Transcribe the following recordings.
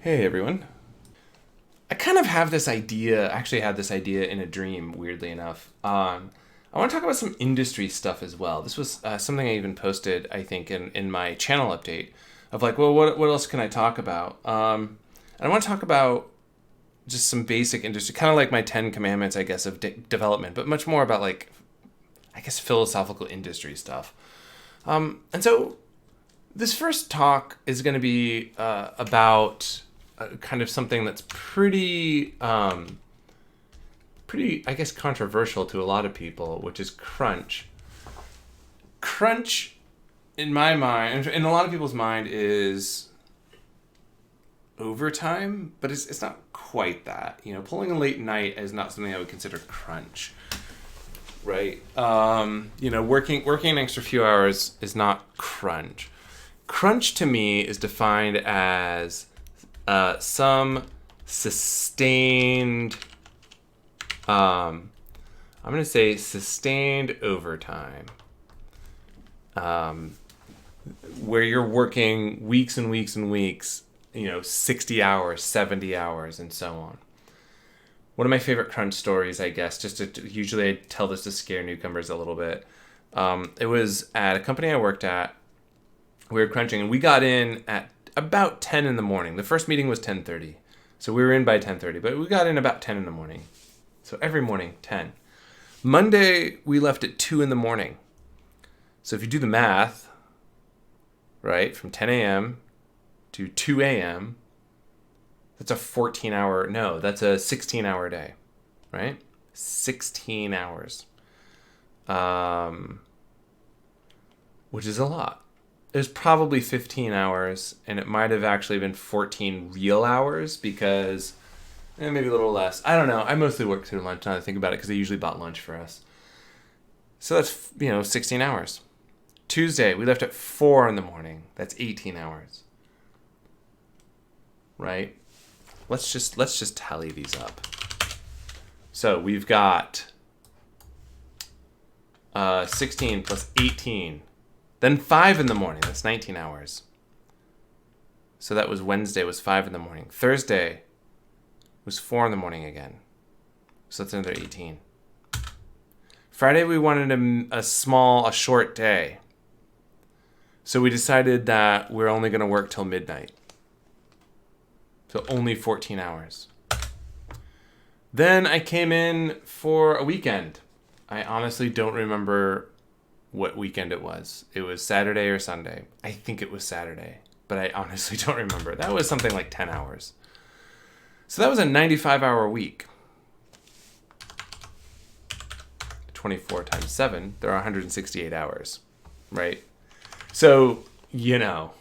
Hey everyone. I kind of have this idea, actually had this idea in a dream, weirdly enough. I want to talk about some industry stuff as well. This was something I even posted, I think, in my channel update of like, well, what else can I talk about? And I want to talk about just some basic industry, kind of like my 10 commandments, I guess, of development, but much more about like, I guess, philosophical industry stuff. And so this first talk is going to be about kind of something that's pretty, I guess, controversial to a lot of people, which is crunch. Crunch, in my mind, in a lot of people's mind, is overtime, but it's not quite that. You know, pulling a late night is not something I would consider crunch, right? Working an extra few hours is not crunch. Crunch to me is defined as some sustained, I'm going to say sustained overtime, where you're working weeks and weeks and weeks, 60 hours, 70 hours, and so on. One of my favorite crunch stories, I guess, usually I tell this to scare newcomers a little bit. It was at a company I worked at. We were crunching, and we got in at about 10 in the morning. The first meeting was 10:30. So we were in by 10:30, but we got in about 10 in the morning. So every morning, 10. Monday, we left at 2 in the morning. So if you do the math, right, from 10 a.m. to 2 a.m., that's a 16-hour day, right? 16 hours. Which is a lot. It was probably 15 hours, and it might have actually been 14 real hours because maybe a little less. I don't know. I mostly worked through lunch now that I think about it because they usually bought lunch for us. So that's, 16 hours. Tuesday, we left at 4 in the morning. That's 18 hours. Right? Let's just tally these up. So we've got 16 plus 18. Then 5 in the morning. That's 19 hours. So that was Wednesday was 5 in the morning. Thursday was 4 in the morning again. So that's another 18. Friday we wanted a short day. So we decided that we're only going to work till midnight. So only 14 hours. Then I came in for a weekend. I honestly don't remember what weekend it was. It was Saturday or Sunday. I think it was Saturday, but I honestly don't remember. That was something like 10 hours. So that was a 95-hour week. 24 times 7, there are 168 hours, right? So, that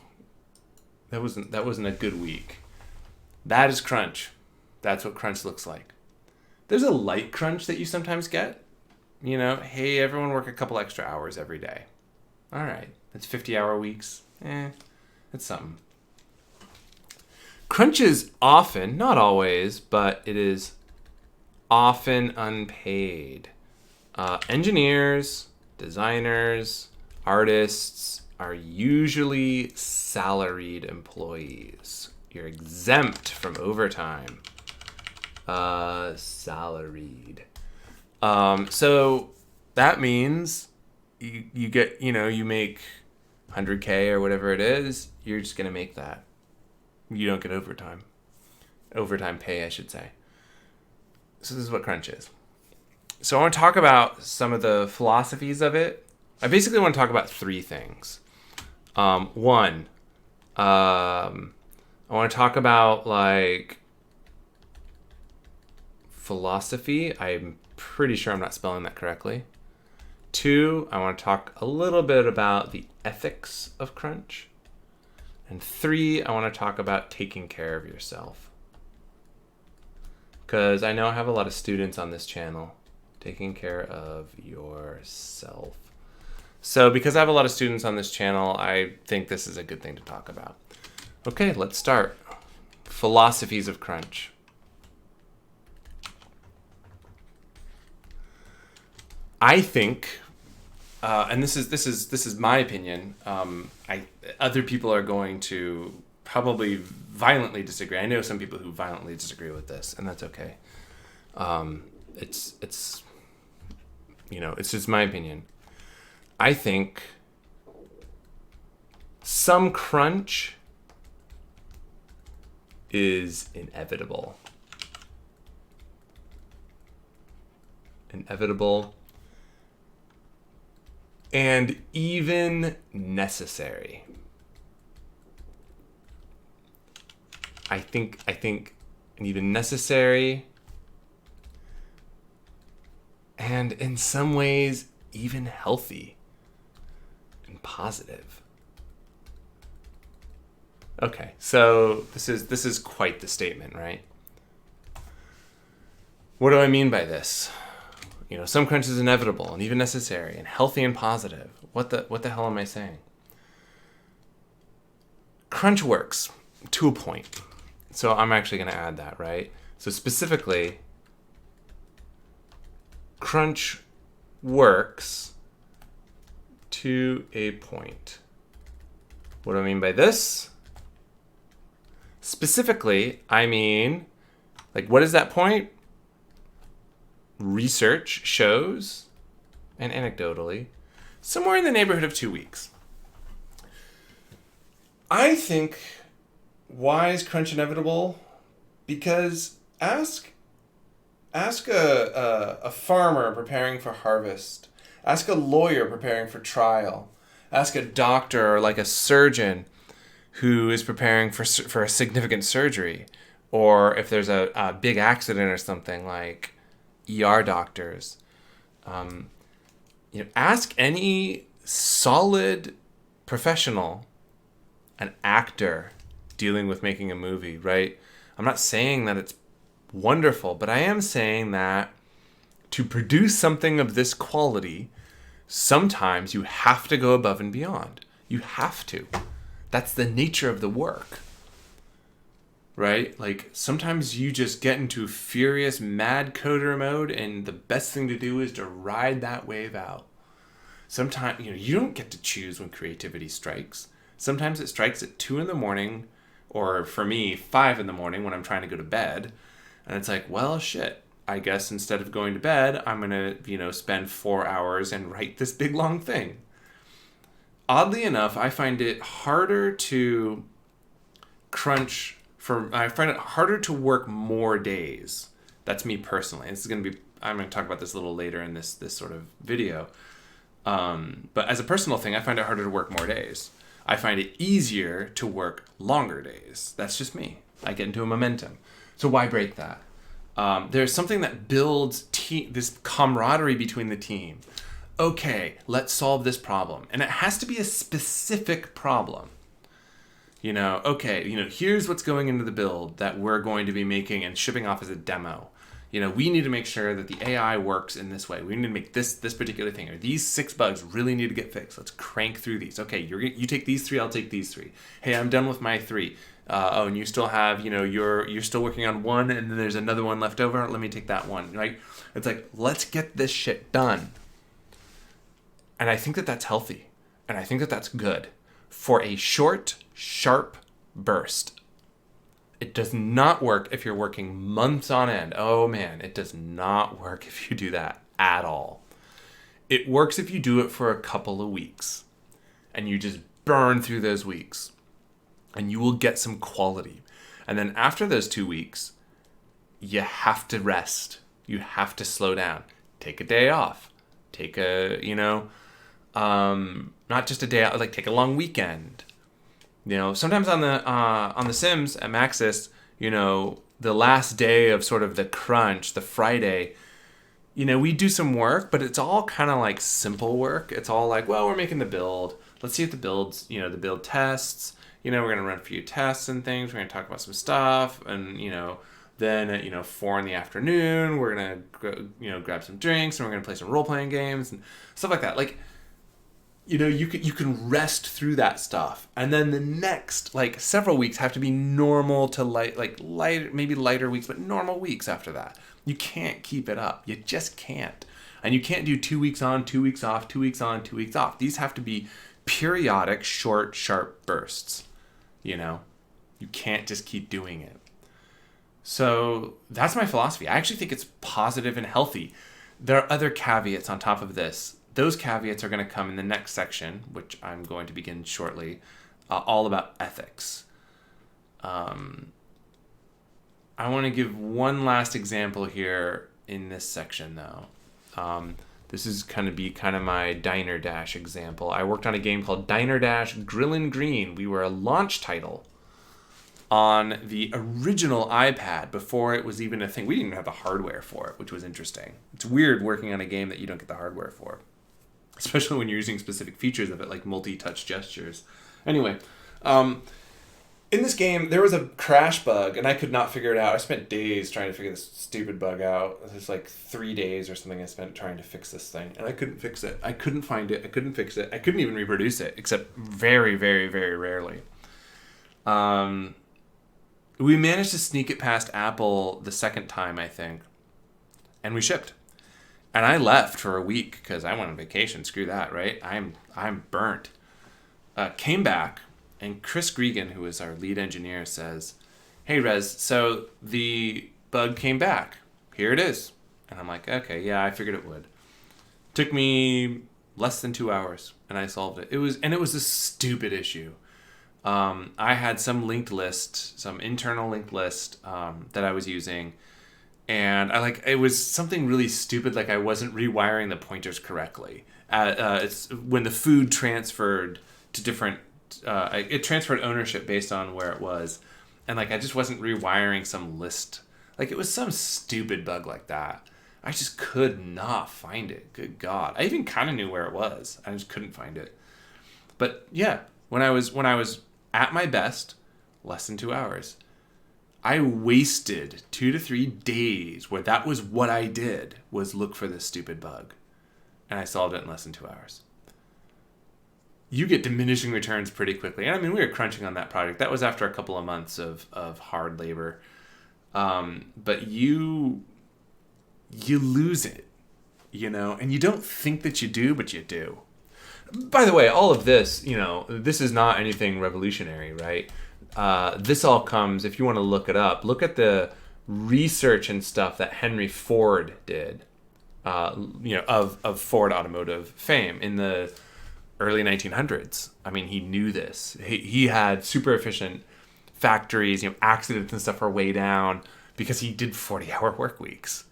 wasn't a good week. That is crunch. That's what crunch looks like. There's a light crunch that you sometimes get. Hey, everyone work a couple extra hours every day. All right, that's 50-hour weeks. It's something. Crunch is often, not always, but it is often unpaid. Engineers, designers, artists are usually salaried employees. You're exempt from overtime. Salaried. So that means you get, you make 100K or whatever it is, you're just going to make that. You don't get overtime. Overtime pay, I should say. So this is what crunch is. So I want to talk about some of the philosophies of it. I basically want to talk about 3 things. One, I want to talk about philosophy. I'm pretty sure I'm not spelling that correctly. 2, I want to talk a little bit about the ethics of crunch. And 3, I want to talk about taking care of yourself. Because I know I have a lot of students on this channel. Taking care of yourself. So because I have a lot of students on this channel, I think this is a good thing to talk about. Okay, let's start. Philosophies of crunch. I think, and this is my opinion. Other people are going to probably violently disagree. I know some people who violently disagree with this, and that's okay. It's it's just my opinion. I think some crunch is inevitable. And even necessary. I think and even necessary, and in some ways even healthy and positive. Okay, so this is quite the statement, right? What do I mean by this? Some crunch is inevitable and even necessary and healthy and positive. What the hell am I saying? Crunch works to a point. So I'm actually going to add that, right? So specifically, crunch works to a point. What do I mean by this? Specifically, I mean, what is that point? Research shows, and anecdotally, somewhere in the neighborhood of 2 weeks. I think, why is crunch inevitable? Because ask a farmer preparing for harvest. Ask a lawyer preparing for trial. Ask a doctor or a surgeon who is preparing for a significant surgery. Or if there's a big accident or something, like ER doctors. Ask any solid professional, an actor dealing with making a movie, right? I'm not saying that it's wonderful, but I am saying that to produce something of this quality, sometimes you have to go above and beyond. You have to. That's the nature of the work. Right? Sometimes you just get into furious mad coder mode, and the best thing to do is to ride that wave out. Sometimes, you don't get to choose when creativity strikes. Sometimes it strikes at 2 a.m, or for me, 5 a.m. when I'm trying to go to bed. And it's well, shit. I guess instead of going to bed, I'm going to, spend 4 hours and write this big long thing. Oddly enough, I find it harder to crunch. I find it harder to work more days. That's me personally. I'm going to talk about this a little later in this sort of video. But as a personal thing, I find it harder to work more days. I find it easier to work longer days. That's just me. I get into a momentum. So why break that? There's something that builds this camaraderie between the team. Okay, let's solve this problem. And it has to be a specific problem. Here's what's going into the build that we're going to be making and shipping off as a demo. We need to make sure that the AI works in this way. We need to make this particular thing. Or these 6 bugs really need to get fixed. Let's crank through these. Okay, you take these 3, I'll take these 3. Hey, I'm done with my 3. And you still have, you're still working on 1, and then there's another one left over. Let me take that one, right? It's let's get this shit done. And I think that that's healthy. And I think that that's good for a short, sharp burst. It does not work if you're working months on end. Oh man, it does not work if you do that at all. It works if you do it for a couple of weeks and you just burn through those weeks and you will get some quality. And then after those 2 weeks, you have to rest. You have to slow down. Take a day off. Take a, not just a day out, take a long weekend. Sometimes on the Sims at Maxis, the last day of sort of the crunch, the Friday, we do some work, but it's all kind of simple work. It's all well, we're making the build. Let's see if the builds, the build tests. We're going to run a few tests and things. We're going to talk about some stuff. And, then at, 4 in the afternoon, we're going to, grab some drinks and we're going to play some role-playing games and stuff like that. You can rest through that stuff, and then the next several weeks have to be normal to light, maybe lighter weeks, but normal weeks after that. You can't keep it up. You just can't, and you can't do 2 weeks on, 2 weeks off, 2 weeks on, 2 weeks off. These have to be periodic, short, sharp bursts. You can't just keep doing it. So that's my philosophy. I actually think it's positive and healthy. There are other caveats on top of this. Those caveats are going to come in the next section, which I'm going to begin shortly, all about ethics. I want to give one last example here in this section, though. This is going to be kind of my Diner Dash example. I worked on a game called Diner Dash Grillin' Green. We were a launch title on the original iPad before it was even a thing. We didn't even have the hardware for it, which was interesting. It's weird working on a game that you don't get the hardware for, especially when you're using specific features of it, like multi-touch gestures. Anyway, in this game, there was a crash bug, and I could not figure it out. I spent days trying to figure this stupid bug out. It was like 3 days or something I spent trying to fix this thing, and I couldn't fix it. I couldn't find it. I couldn't fix it. I couldn't even reproduce it, except very, very, very rarely. We managed to sneak it past Apple the second time, I think, and we shipped. And I left for a week because I went on vacation. Screw that, right? I'm burnt. Came back. And Chris Gregan, who is our lead engineer, says, "Hey, Rez, so the bug came back. Here it is." And I'm like, okay, yeah, I figured it would. Took me less than 2 hours, and I solved it. It was a stupid issue. I had some linked list, some internal linked list that I was using, and it was something really stupid, like I wasn't rewiring the pointers correctly. It's when the food transferred to different. It transferred ownership based on where it was, and I just wasn't rewiring some list. It was some stupid bug like that. I just could not find it. Good God! I even kind of knew where it was. I just couldn't find it. But yeah, when I was at my best, less than 2 hours, I wasted 2 to 3 days where that was what I did, was look for this stupid bug, and I solved it in less than 2 hours. You get diminishing returns pretty quickly. And I mean, we were crunching on that project. That was after a couple of months of hard labor. But you lose it, and you don't think that you do, but you do. By the way, all of this, this is not anything revolutionary, right? This all comes, if you want to look it up, look at the research and stuff that Henry Ford did, of Ford Automotive fame in the early 1900s. I mean, he knew this. He had super efficient factories, accidents and stuff are way down because he did 40-hour work weeks.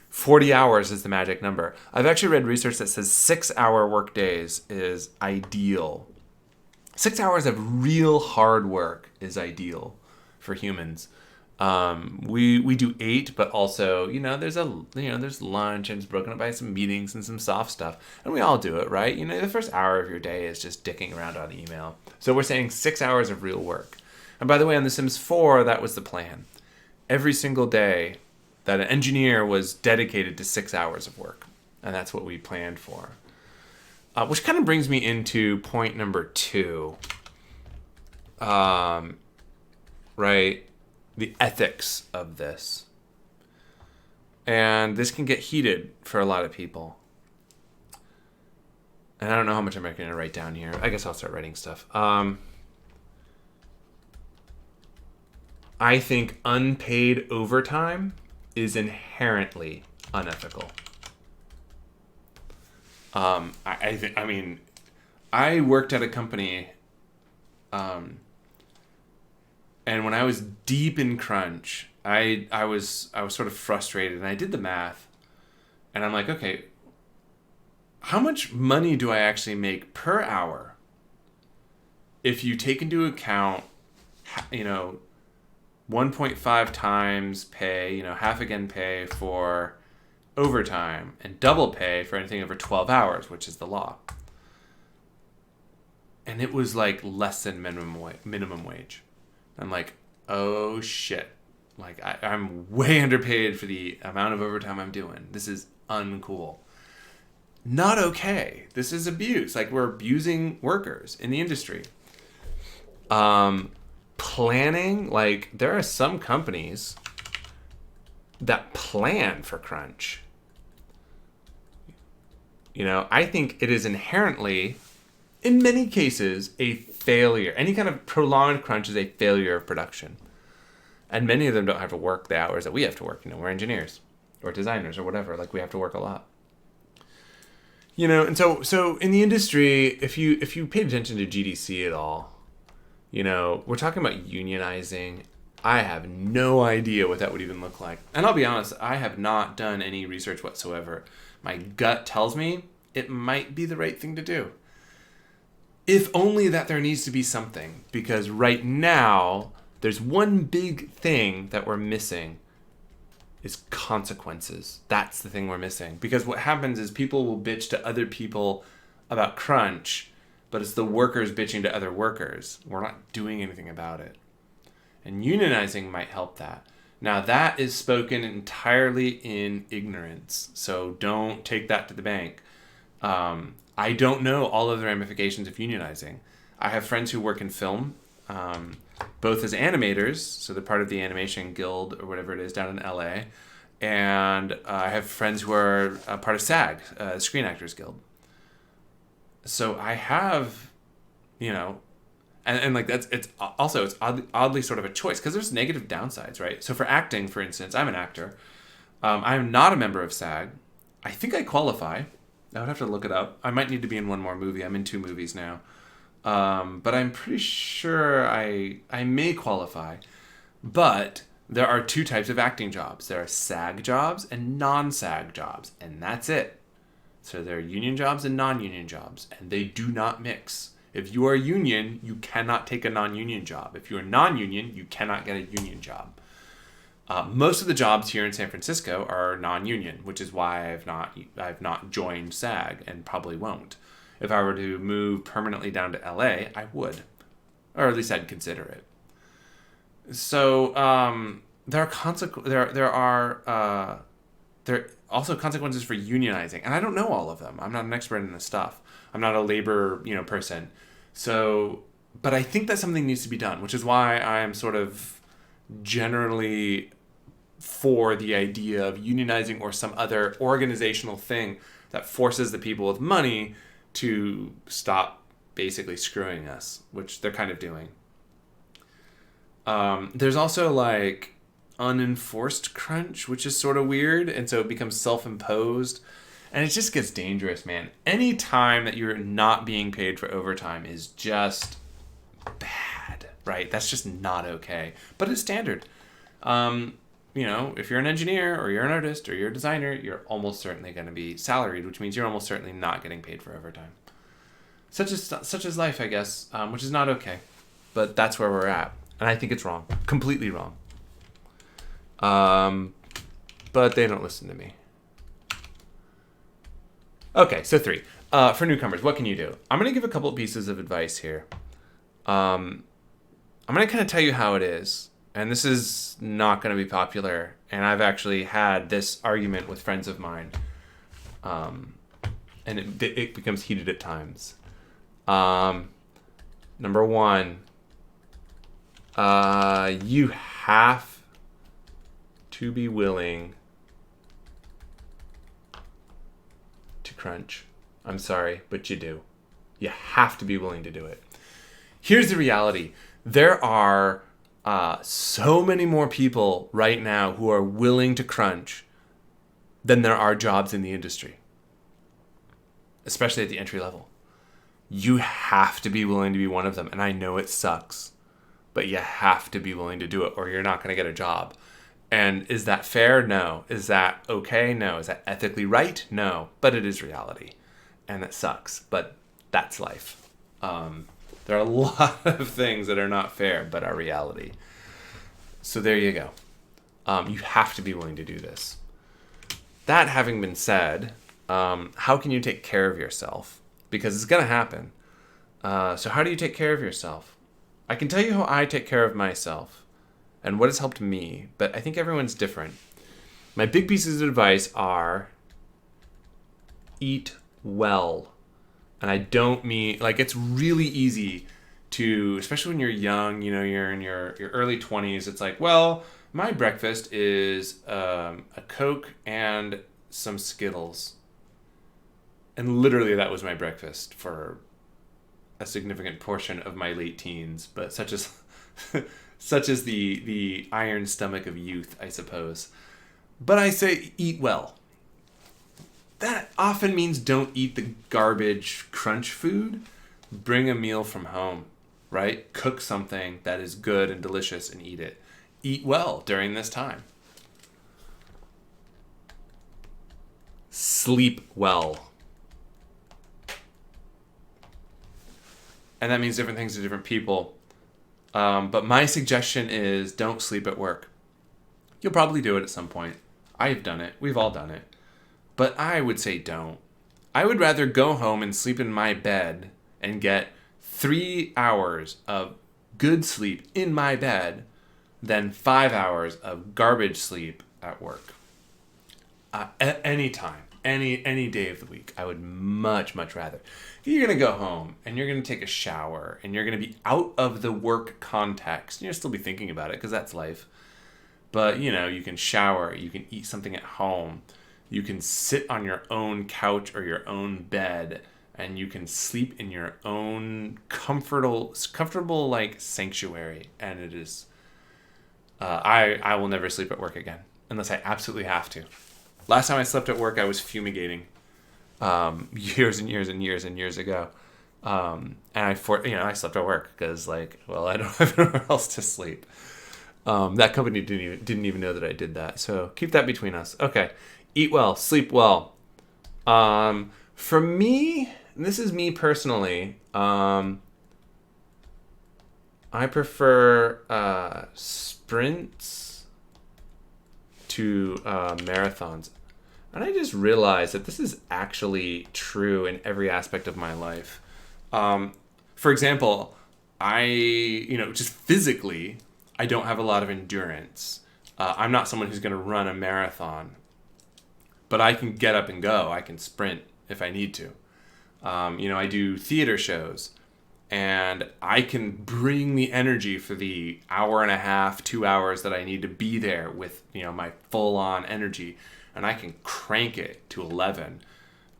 40 hours is the magic number. I've actually read research that says 6-hour work days is ideal. 6 hours of real hard work is ideal for humans. We do 8, but also, there's lunch and it's broken up by some meetings and some soft stuff. And we all do it, right? The first hour of your day is just dicking around on email. So we're saying 6 hours of real work. And by the way, on The Sims 4, that was the plan. Every single day that an engineer was dedicated to 6 hours of work. And that's what we planned for. Which kind of brings me into point number 2. Right? The ethics of this. And this can get heated for a lot of people. And I don't know how much I'm going to write down here. I guess I'll start writing stuff. I think unpaid overtime is inherently unethical. I worked at a company, and when I was deep in crunch, I was sort of frustrated, and I did the math, and I'm like, okay, how much money do I actually make per hour if you take into account, 1.5 times pay, half again pay for overtime, and double pay for anything over 12 hours, which is the law. And it was less than minimum wage. I'm like, oh shit. I'm way underpaid for the amount of overtime I'm doing. This is uncool. Not okay. This is abuse. We're abusing workers in the industry. Planning, there are some companies that plan for crunch. I think it is inherently in many cases, a failure. Any kind of prolonged crunch is a failure of production. And many of them don't have to work the hours that we have to work. We're engineers or designers or whatever. Like, we have to work a lot. And so in the industry, if you paid attention to GDC at all, we're talking about unionizing. I have no idea what that would even look like. And I'll be honest, I have not done any research whatsoever. My gut tells me it might be the right thing to do. If only that there needs to be something. Because right now, there's one big thing that we're missing is consequences. That's the thing we're missing. Because what happens is people will bitch to other people about crunch, but it's the workers bitching to other workers. We're not doing anything about it. And unionizing might help that. Now, that is spoken entirely in ignorance, so don't take that to the bank. I don't know all of the ramifications of unionizing. I have friends who work in film, both as animators, so they're part of the Animation Guild or whatever it is down in LA, and I have friends who are part of SAG, Screen Actors Guild. So I have, and like it's oddly sort of a choice because there's negative downsides, right? So for acting, for instance, I'm an actor. I'm not a member of SAG. I think I qualify. I would have to look it up. I might need to be in one more movie. I'm in 2 movies now. But I'm pretty sure I may qualify. But there are 2 types of acting jobs. There are SAG jobs and non-SAG jobs. And that's it. So there are union jobs and non-union jobs. And they do not mix. If you are union, you cannot take a non-union job. If you are non-union, you cannot get a union job. Most of the jobs here in San Francisco are non-union, which is why I've not joined SAG and probably won't. If I were to move permanently down to LA, I would, or at least I'd consider it. So there are also consequences for unionizing, and I don't know all of them. I'm not an expert in this stuff. I'm not a labor person. So, but I think that something needs to be done, which is why I'm sort of generally for the idea of unionizing or some other organizational thing that forces the people with money to stop basically screwing us, which they're kind of doing. There's also like unenforced crunch, which is sort of weird, and so it becomes self-imposed, and it just gets dangerous, man. Any time that you're not being paid for overtime is just bad, right? That's just not okay, but it's standard. If you're an engineer or you're an artist or you're a designer, you're almost certainly going to be salaried, which means you're almost certainly not getting paid for overtime. Such is life, I guess, which is not okay. But that's where we're at. And I think it's wrong. Completely wrong. But they don't listen to me. Okay, so 3. For newcomers, what can you do? I'm going to give a couple of pieces of advice here. I'm going to kind of tell you how it is. And this is not going to be popular. And I've actually had this argument with friends of mine. And it becomes heated at times. Number 1, you have to be willing to crunch. I'm sorry, but you do. You have to be willing to do it. Here's the reality. There are so many more people right now who are willing to crunch than there are jobs in the industry, especially at the entry level. You have to be willing to be one of them. And I know it sucks, but you have to be willing to do it or you're not going to get a job. And is that fair? No. Is that okay? No. Is that ethically right? No. But it is reality. And that sucks. But that's life. There are a lot of things that are not fair, but are reality. So there you go. You have to be willing to do this. That having been said, how can you take care of yourself? Because it's going to happen. So how do you take care of yourself? I can tell you how I take care of myself and what has helped me, but I think everyone's different. My big pieces of advice are eat well. And I don't mean, like, it's really easy to, especially when you're young, you're in your early 20s, it's like, well, my breakfast is a Coke and some Skittles. And literally that was my breakfast for a significant portion of my late teens, but such as such as the iron stomach of youth, I suppose. But I say eat well. That often means don't eat the garbage crunch food. Bring a meal from home, right? Cook something that is good and delicious and eat it. Eat well during this time. Sleep well. And that means different things to different people. But my suggestion is don't sleep at work. You'll probably do it at some point. I've done it. We've all done it. But I would say don't. I would rather go home and sleep in my bed and get 3 hours of good sleep in my bed than 5 hours of garbage sleep at work. At any time, any day of the week, I would much rather. You're going to go home and you're going to take a shower and you're going to be out of the work context. You'll still be thinking about it because that's life. But, you can shower, you can eat something at home, you can sit on your own couch or your own bed, and you can sleep in your own comfortable like sanctuary. And it is, I will never sleep at work again unless I absolutely have to. Last time I slept at work, I was fumigating, years and years ago. And I slept at work because I don't have anywhere else to sleep. That company didn't even know that I did that. So keep that between us. Okay. Eat well, sleep well. For me, this is me personally. I prefer sprints to marathons. And I just realized that this is actually true in every aspect of my life. For example, just physically, I don't have a lot of endurance. I'm not someone who's going to run a marathon. But I can get up and go. I can sprint if I need to. I do theater shows. And I can bring the energy for the hour and a half, 2 hours that I need to be there with, my full-on energy. And I can crank it to 11.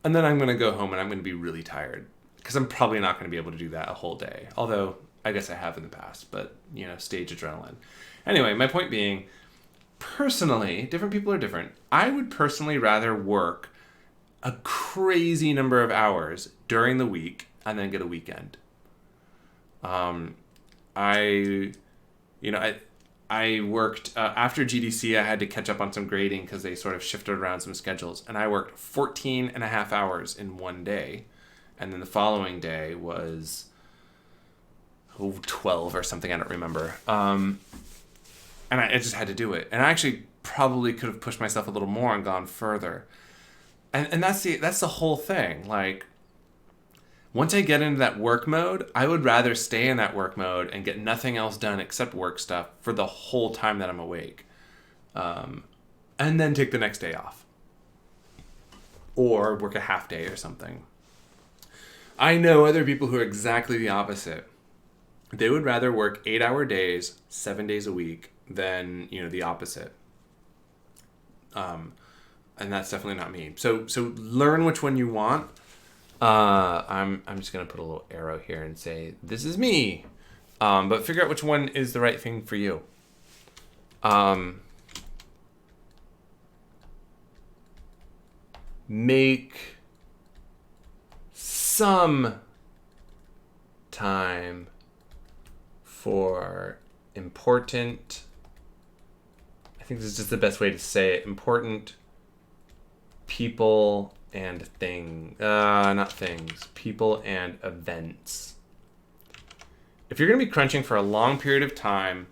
And then I'm going to go home and I'm going to be really tired. Because I'm probably not going to be able to do that a whole day. Although, I guess I have in the past. But, stage adrenaline. Anyway, my point being, personally, different people are different. I would personally rather work a crazy number of hours during the week and then get a weekend. I worked, after GDC, I had to catch up on some grading because they sort of shifted around some schedules. And I worked 14 and a half hours in one day. And then the following day was 12 or something, I don't remember. And I just had to do it. And I actually probably could have pushed myself a little more and gone further. And that's the whole thing. Like, once I get into that work mode, I would rather stay in that work mode and get nothing else done except work stuff for the whole time that I'm awake. And then take the next day off. Or work a half day or something. I know other people who are exactly the opposite. They would rather work 8-hour days, 7 days a week, than, the opposite. And that's definitely not me. So learn which one you want. I'm just going to put a little arrow here and say, this is me. But figure out which one is the right thing for you. Make some time for important, I think this is just the best way to say it, important people and people and events. If you're going to be crunching for a long period of time,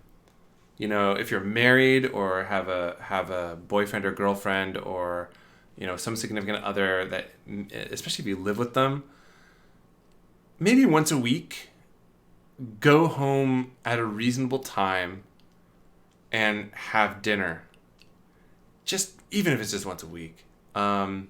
if you're married or have a boyfriend or girlfriend or, some significant other that, especially if you live with them, maybe once a week, go home at a reasonable time and have dinner. Even if it's just once a week. I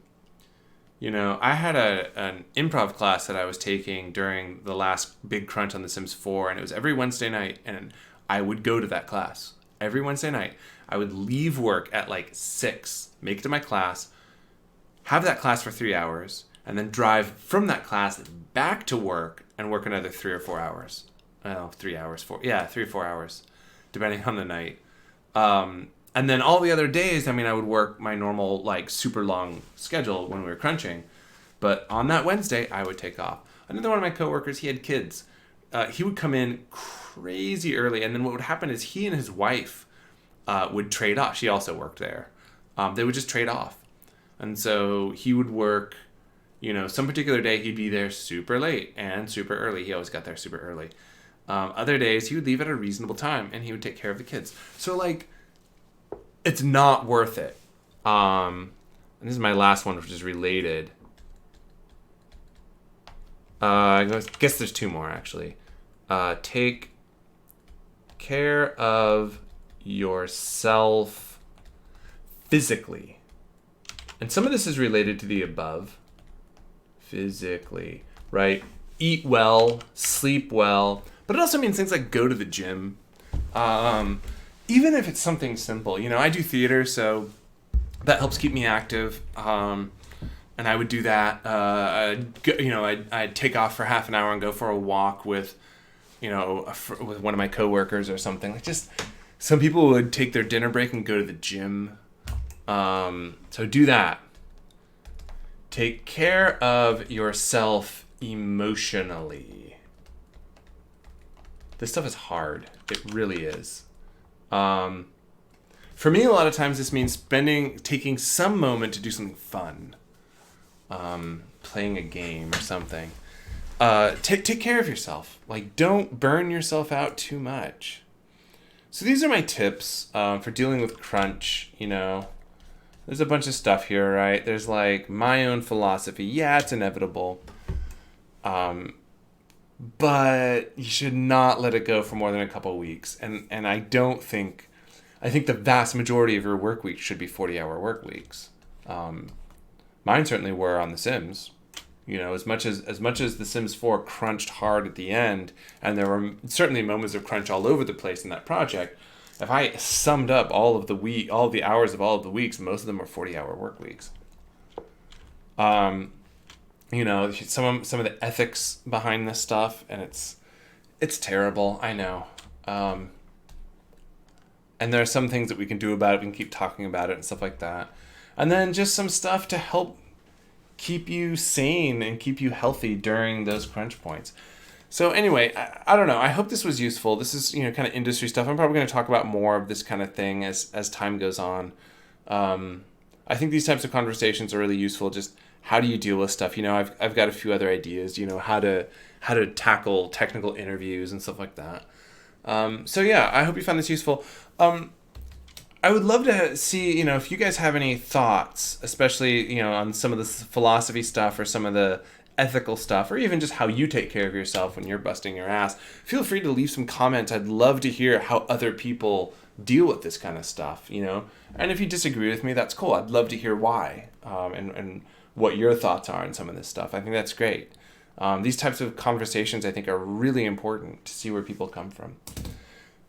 had an improv class that I was taking during the last big crunch on The Sims 4, and it was every Wednesday night, and I would go to that class. Every Wednesday night, I would leave work at 6, make it to my class, have that class for 3 hours, and then drive from that class back to work and work another 3 or 4 hours. Well, 3 hours, 3 or 4 hours, depending on the night. And then all the other days, I mean, I would work my normal, like, super long schedule when we were crunching. But on that Wednesday, I would take off. Another one of my coworkers, he had kids. He would come in crazy early, and then what would happen is he and his wife would trade off. She also worked there. They would just trade off. And so he would work, some particular day he'd be there super late and super early. He always got there super early. Other days he would leave at a reasonable time, and he would take care of the kids. So, like, it's not worth it. And this is my last one, which is related. I guess there's 2 more, actually. Take care of yourself physically. And some of this is related to the above. Physically, right? Eat well, sleep well. But it also means things like go to the gym. Even if it's something simple. I do theater, so that helps keep me active. And I would do that. I'd take off for half an hour and go for a walk with, with one of my coworkers or something. Like, just some people would take their dinner break and go to the gym. So do that. Take care of yourself emotionally. This stuff is hard. It really is. For me, a lot of times this means taking some moment to do something fun. Playing a game or something. Take care of yourself. Like, don't burn yourself out too much. So these are my tips for dealing with crunch. There's a bunch of stuff here, right? There's like my own philosophy. Yeah, it's inevitable. But you should not let it go for more than a couple weeks. And I think the vast majority of your work weeks should be 40-hour work weeks. Mine certainly were on The Sims. As much as The Sims 4 crunched hard at the end, and there were certainly moments of crunch all over the place in that project. If I summed up all of the hours of all of the weeks, most of them were 40-hour work weeks. Some of the ethics behind this stuff, and it's terrible. I know. And there are some things that we can do about it. We can keep talking about it and stuff like that. And then just some stuff to help keep you sane and keep you healthy during those crunch points. So anyway, I don't know. I hope this was useful. This is, kind of industry stuff. I'm probably going to talk about more of this kind of thing as time goes on. I think these types of conversations are really useful. Just how do you deal with stuff? I've got a few other ideas, how to tackle technical interviews and stuff like that. So yeah, I hope you found this useful. I would love to see, if you guys have any thoughts, especially, on some of the philosophy stuff or some of the ethical stuff, or even just how you take care of yourself when you're busting your ass. Feel free to leave some comments. I'd love to hear how other people deal with this kind of stuff, And if you disagree with me, that's cool. I'd love to hear why, and what your thoughts are on some of this stuff. I think that's great. These types of conversations, I think, are really important to see where people come from.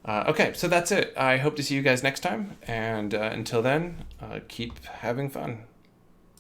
Okay, so that's it. I hope to see you guys next time, and until then, keep having fun.